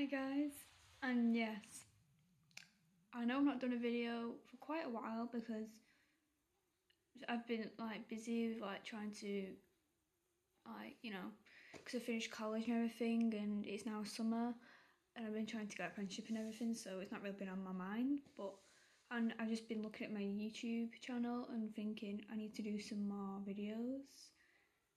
Hi guys, and yes, I know I've not done a video for quite a while because I've been busy with trying to because I finished college and everything, and it's now summer and I've been trying to get apprenticeship and everything, so it's not really been on my mind. And I've just been looking at my YouTube channel and thinking I need to do some more videos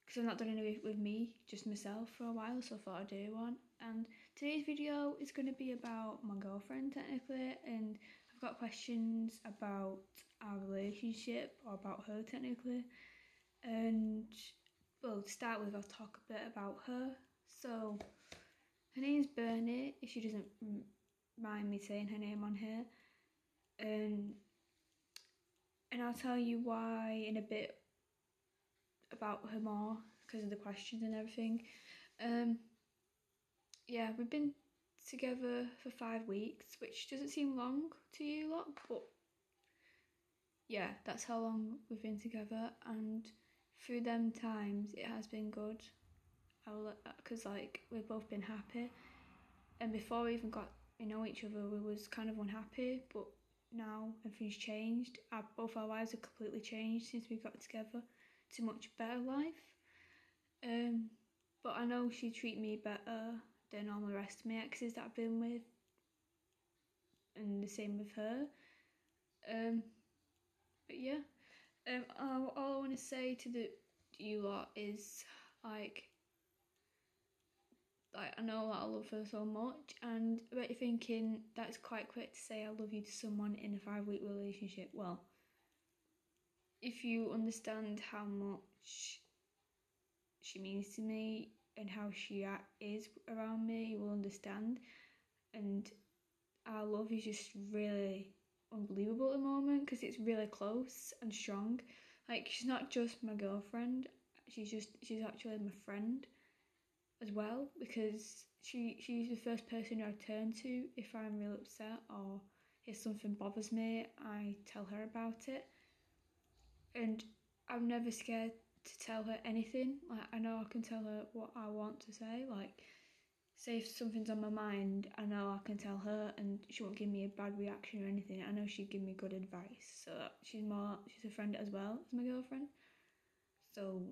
because I've not done any with me, just myself, for a while, so I thought I'd do one. And today's video is going to be about my girlfriend technically, and I've got questions about our relationship, or about her technically. And well, to start with, I'll talk a bit about her. So her name's Bernie, if she doesn't mind me saying her name on here. And I'll tell you why in a bit about her more because of the questions and everything. Yeah, we've been together for 5 weeks, which doesn't seem long to you lot, but yeah, that's how long we've been together, and through them times it has been good. Because we've both been happy, and before we even got to know each other we was kind of unhappy, but now everything's changed. Both our lives have completely changed since we got together to a much better life. But I know she treat me better than all the rest of my exes that I've been with, and the same with her. But yeah, all I want to say to you lot is I know that I love her so much, and I bet you're thinking that's quite quick to say I love you to someone in a 5-week relationship. Well, if you understand how much she means to me and how she is around me, you will understand. And our love is just really unbelievable at the moment because it's really close and strong. She's not just my girlfriend, she's actually my friend as well, because she's the first person I turn to if I'm really upset or if something bothers me. I tell her about it, and I'm never scared to tell her anything. I know I can tell her what I want to say. Say if something's on my mind, I know I can tell her and she won't give me a bad reaction or anything. I know she'd give me good advice. So she's a friend as well as my girlfriend. So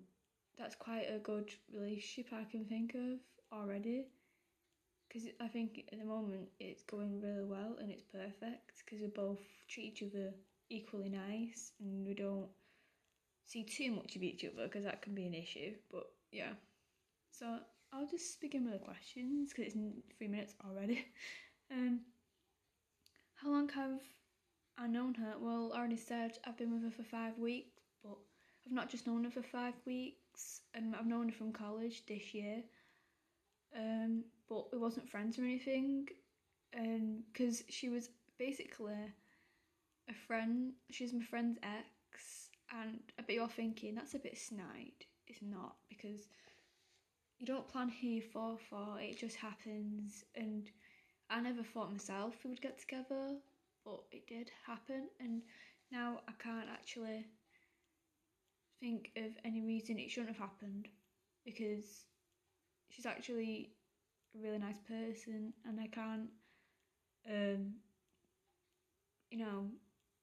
that's quite a good relationship I can think of already. Because I think at the moment it's going really well and it's perfect because we both treat each other equally nice and we don't see too much of each other because that can be an issue. But yeah, so I'll just begin with the questions because it's in 3 minutes already. How long have I known her? Well, I already said I've been with her for 5 weeks, but I've not just known her for 5 weeks. I've known her from college this year, but we wasn't friends or anything, because she was basically a friend. She's my friend's ex, and I bet you're thinking that's a bit snide. It's not, because you don't plan who you fall for, it just happens. And I never thought myself we would get together, but it did happen, and now I can't actually think of any reason it shouldn't have happened, because she's actually a really nice person and I can't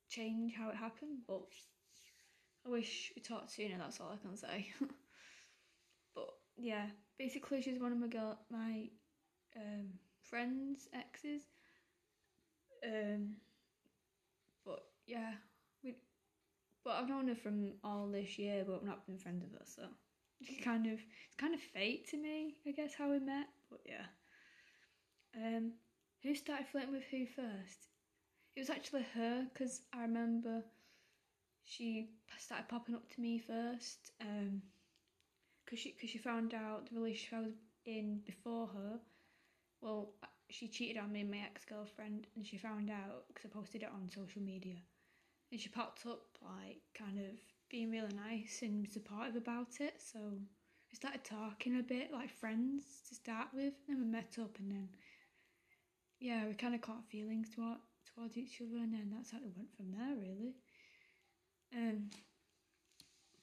change how it happened. But I wish we talked sooner, that's all I can say. But yeah, basically she's one of my friends' exes. But yeah, but I've known her from all this year, but I've not been friends with her, so it's kind of fate to me, I guess, how we met. But yeah, who started flirting with who first? It was actually her, because I remember she started popping up to me first, because she found out the relationship I was in before her. Well, she cheated on me and my ex-girlfriend, and she found out because I posted it on social media. And she popped up, kind of being really nice and supportive about it. So we started talking a bit, like friends to start with. Then we met up, and then, yeah, we kind of caught feelings towards each other, and then that's how it went from there, really.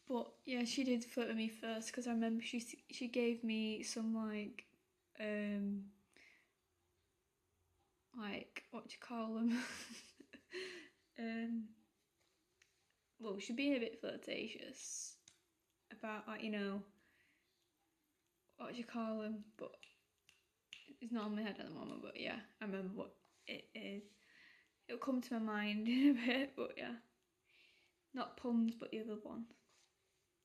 But yeah, she did flirt with me first, because I remember she gave me some what do you call them? Well, she's being a bit flirtatious about, like, you know, what do you call them? But it's not on my head at the moment, but yeah, I remember what it is. It'll come to my mind in a bit, but yeah. Not puns, but the other one.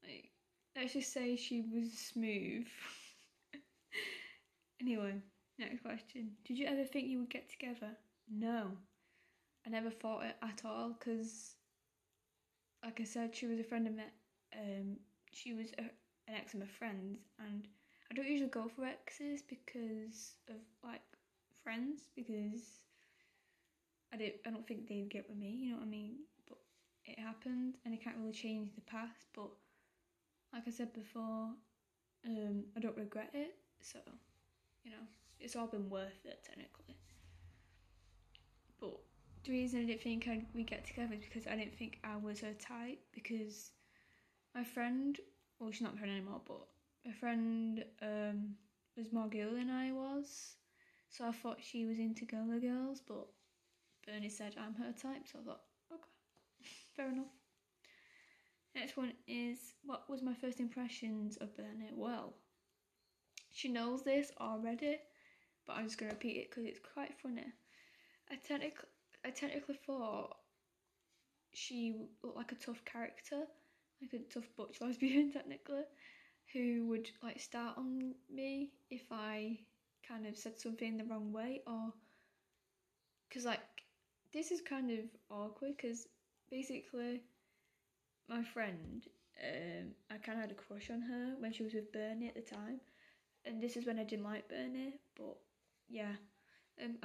Like, let's just say she was smooth. Anyway, next question. Did you ever think you would get together? No. I never thought it at all, because, like I said, she was a friend of mine. She was an ex of my friend's, and I don't usually go for exes because of, like, friends, because I don't think they'd get with me, you know what I mean? But it happened, and I can't really change the past, but like I said before, I don't regret it, so, you know, it's all been worth it, technically. But the reason I didn't think we'd get together is because I didn't think I was her type, because my friend, well, she's not my friend anymore, but my friend was more girl than I was, so I thought she was into girls, but Bernie said I'm her type, so I thought, okay, fair enough. Next one is, what was my first impressions of Bernie? Well, she knows this already, but I'm just going to repeat it because it's quite funny. I technically thought she looked like a tough character, like a tough butch lesbian technically, who would, like, start on me if I kind of said something the wrong way, or because, like, this is kind of awkward because basically my friend, I kind of had a crush on her when she was with Bernie at the time, and this is when I didn't like Bernie, but yeah, I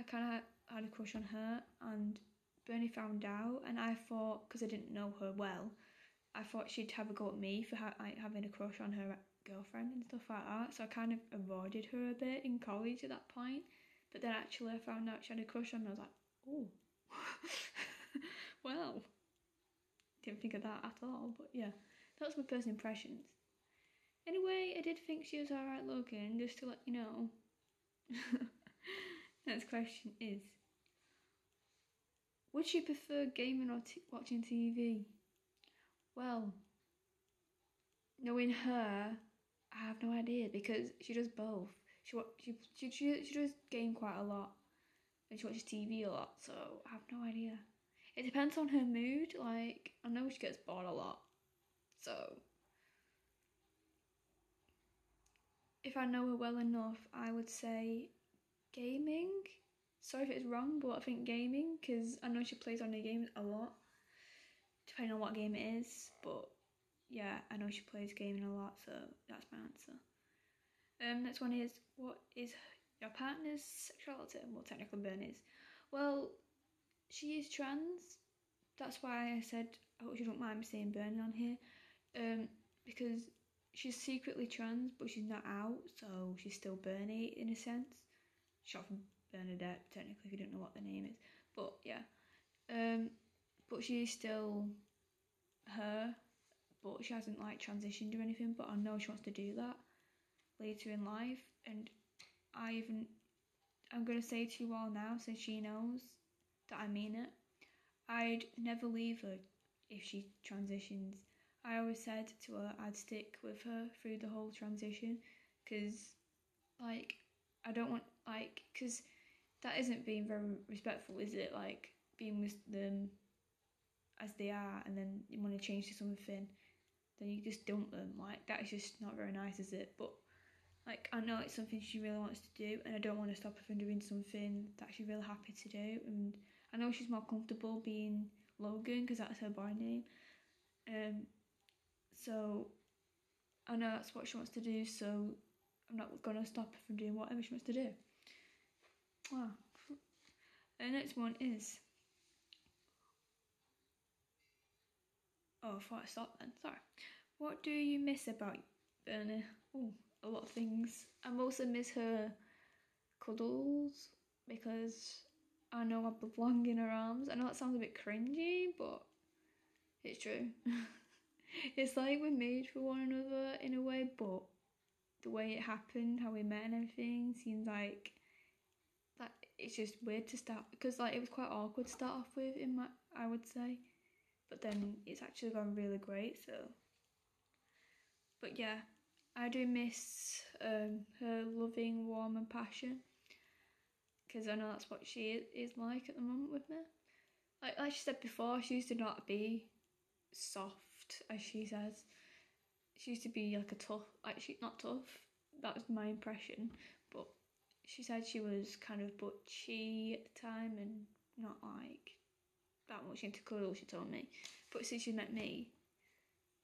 kind of had a crush on her, and Bernie found out, and I thought, because I didn't know her well, I thought she'd have a go at me for having a crush on her girlfriend and stuff like that, so I kind of avoided her a bit in college at that point, but then actually I found out she had a crush on me. I was like, oh, well, didn't think of that at all, but yeah, that was my first impressions. Anyway, I did think she was alright looking, just to let you know. Next question is, would she prefer gaming or watching TV? Well, knowing her, I have no idea, because she does both. She does game quite a lot, and she watches TV a lot, so I have no idea. It depends on her mood. Like, I know she gets bored a lot, so if I know her well enough, I would say gaming. Sorry if it's wrong, but I think gaming, because I know she plays on the games a lot, depending on what game it is, but yeah, I know she plays gaming a lot, so that's my answer. Next one is, what is your partner's sexuality? Well, technically Ben is. Well, she is trans. That's why I said I hope you don't mind me saying Bernie on here. Because she's secretly trans, but she's not out, so she's still Bernie in a sense. Short for Bernadette, technically, if you don't know what the name is. But yeah. But she is still her, but she hasn't, like, transitioned or anything, but I know she wants to do that later in life, and I'm going to say to you all now, since she knows that I mean it, I'd never leave her if she transitions. I always said to her I'd stick with her through the whole transition, because, like, I don't want, like, because that isn't being very respectful, is it? Like, being with them as they are, and then you want to change to something, then you just dump them. Like, that is just not very nice, is it? But, like, I know it's something she really wants to do, and I don't want to stop her from doing something that she's really happy to do. And I know she's more comfortable being Logan, because that's her boy name. So I know that's what she wants to do, so I'm not going to stop her from doing whatever she wants to do. Wow. The next one is... Oh, I thought I stopped then. Sorry. What do you miss about Bernie? Oh, a lot of things. I mostly miss her cuddles, because I know I belong in her arms. I know that sounds a bit cringy, but it's true. It's like we're made for one another in a way, but the way it happened, how we met and everything, seems like that it's just weird to start, because like it was quite awkward to start off with I would say, but then it's actually gone really great. So, but yeah, I do miss her loving, warm and passion, because I know that's what she is like at the moment with me. Like she said before, she used to not be soft, as she says. She used to be like a tough, like she not tough. That was my impression, but she said she was kind of butchy at the time and not like that much into cuddle. She told me, but since she met me,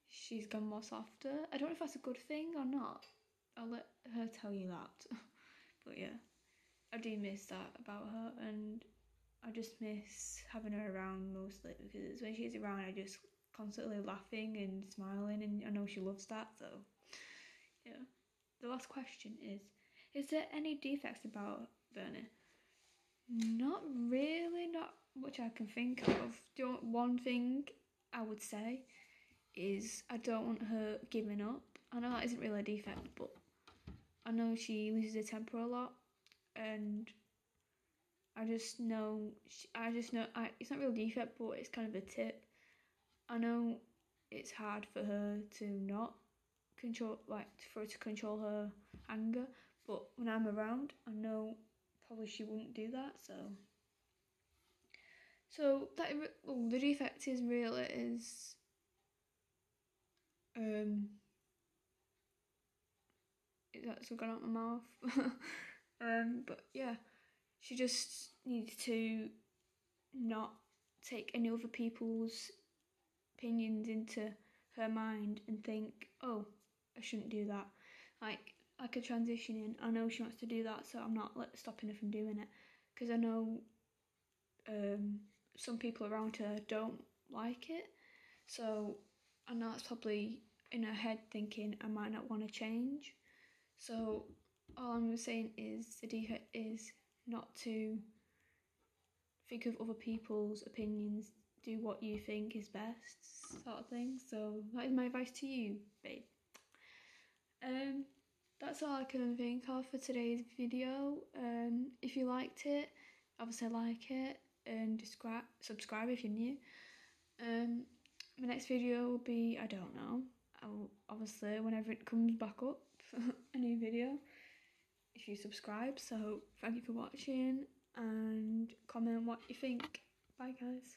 she's gone more softer. I don't know if that's a good thing or not. I'll let her tell you that. But yeah, I do miss that about her, and I just miss having her around mostly, because when she's around, I just constantly laughing and smiling, and I know she loves that. So yeah. The last question is there any defects about Bernie? Not really, not which I can think of. One thing I would say is I don't want her giving up. I know that isn't really a defect, but I know she loses her temper a lot, and I just know, it's not really a defect, but it's kind of a tip. I know it's hard for her to not control, like for her to control her anger, but when I'm around, I know probably she wouldn't do that. So that the defect is really is that's gone out my mouth. But yeah, she just needs to not take any other people's opinions into her mind and think, oh, I shouldn't do that. Like a transitioning, I know she wants to do that, so I'm not stopping her from doing it, because I know some people around her don't like it. So I know that's probably in her head thinking I might not want to change. So all I'm saying is the defect is not to think of other people's opinions, do what you think is best, sort of thing. So that is my advice to you, babe. That's all I can think of for today's video. If you liked it, obviously like it, and subscribe if you're new. My next video will be, I don't know, obviously whenever it comes back up, a new video, if you subscribe. So thank you for watching, and comment what you think. Bye guys.